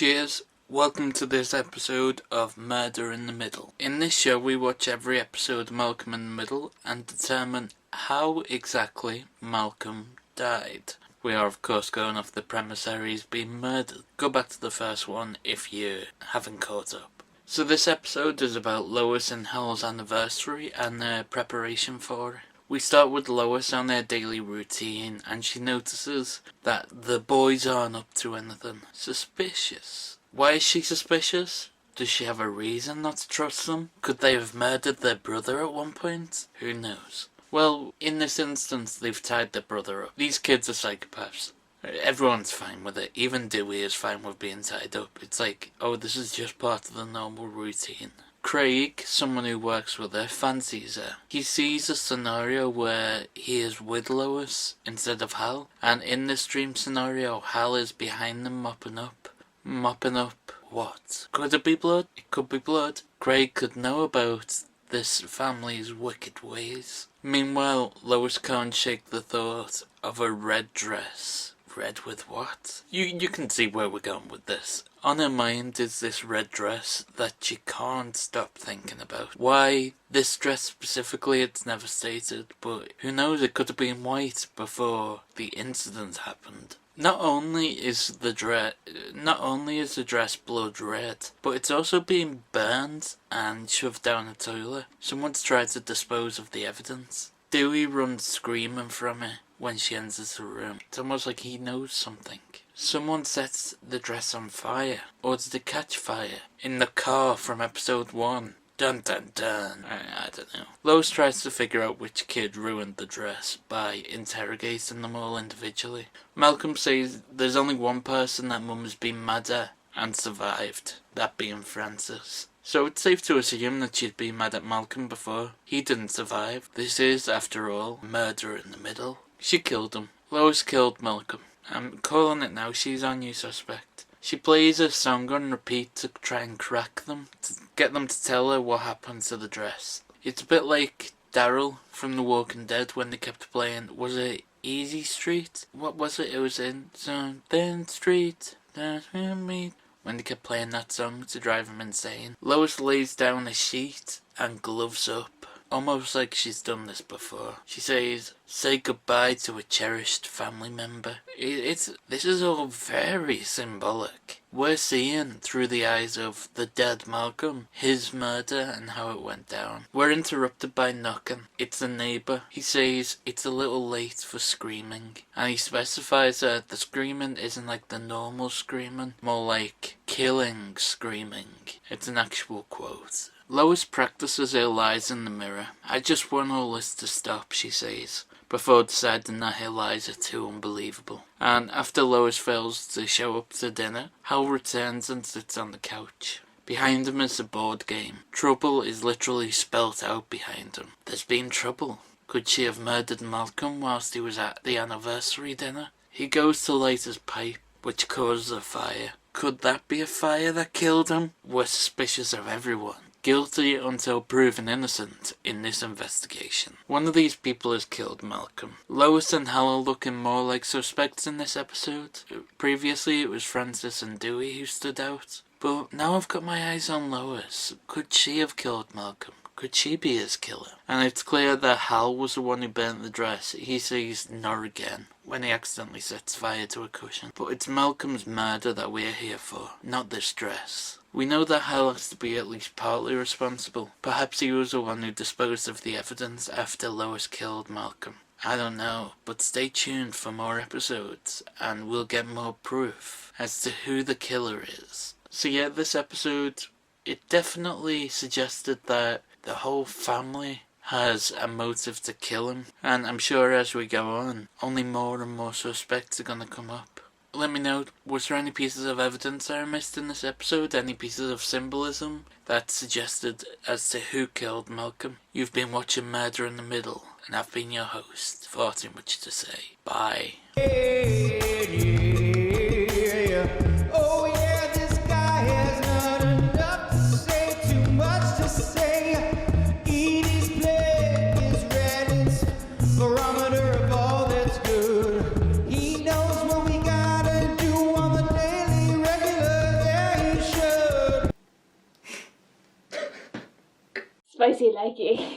Cheers, welcome to this episode of Murder in the Middle. In this show we watch every episode of Malcolm in the Middle and determine how exactly Malcolm died. We are of course going off the premise that he's been murdered. Go back to the first one if you haven't caught up. So this episode is about Lois and Hal's anniversary and their preparation for it. We start with Lois on their daily routine and she notices that the boys aren't up to anything suspicious. Why is she suspicious? Does she have a reason not to trust them? Could they have murdered their brother at one point? Who knows? Well, in this instance they've tied their brother up. These kids are psychopaths. Everyone's fine with it. Even Dewey is fine with being tied up. It's like, oh, this is just part of the normal routine. Craig, someone who works with her, fancies her. He sees a scenario where he is with Lois instead of Hal, and in this dream scenario, Hal is behind them mopping up. Mopping up what? Could it be blood? It could be blood. Craig could know about this family's wicked ways. Meanwhile, Lois can't shake the thought of a red dress. Red with what? You can see where we're going with this. On her mind is this red dress that she can't stop thinking about. Why this dress specifically, it's never stated, but who knows, it could have been white before the incident happened. Not only is the dress blood red, but it's also being burned and shoved down a toilet. Someone's tried to dispose of the evidence. Dewey runs screaming from her when she enters the room. It's almost like he knows something. Someone sets the dress on fire, or did it catch fire? In the car from episode 1. Dun dun dun. I don't know. Lois tries to figure out which kid ruined the dress by interrogating them all individually. Malcolm says there's only one person that Mum has been mad at and survived, that being Francis. So it's safe to assume that she'd been mad at Malcolm before. He didn't survive. This is, after all, murder in the middle. She killed him. Lois killed Malcolm. I'm calling it now, she's our new suspect. She plays a song on repeat to try and crack them, to get them to tell her what happened to the dress. It's a bit like Daryl from The Walking Dead when they kept playing, was it Easy Street? What was it? It was in something street, that's where we meet. When they kept playing that song to drive him insane. Lois lays down a sheet and gloves up, almost like she's done this before. She says, say goodbye to a cherished family member. This is all very symbolic. We're seeing through the eyes of the dead Malcolm, his murder and how it went down. We're interrupted by knocking. It's a neighbour. He says it's a little late for screaming. And he specifies that the screaming isn't like the normal screaming, more like killing screaming. It's an actual quote. Lois practices her lies in the mirror. I just want all this to stop, she says, before deciding that her lies are too unbelievable. And after Lois fails to show up to dinner, Hal returns and sits on the couch. Behind him is a board game. Trouble is literally spelt out behind him. There's been trouble. Could she have murdered Malcolm whilst he was at the anniversary dinner? He goes to light his pipe, which causes a fire. Could that be a fire that killed him? We're suspicious of everyone. Guilty until proven innocent in this investigation. One of these people has killed Malcolm. Lois and Hal are looking more like suspects in this episode. Previously it was Francis and Dewey who stood out. But now I've got my eyes on Lois. Could she have killed Malcolm? Could she be his killer? And it's clear that Hal was the one who burnt the dress. He says not again when he accidentally sets fire to a cushion. But it's Malcolm's murder that we're here for, not this dress. We know that Hal has to be at least partly responsible. Perhaps he was the one who disposed of the evidence after Lois killed Malcolm. I don't know, but stay tuned for more episodes and we'll get more proof as to who the killer is. So yeah, this episode, it definitely suggested that the whole family has a motive to kill him, and I'm sure as we go on, only more and more suspects are going to come up. Let me know, was there any pieces of evidence that I missed in this episode? Any pieces of symbolism that suggested as to who killed Malcolm? You've been watching Murder in the Middle, and I've been your host. Far too much to say. Bye. spicy like you.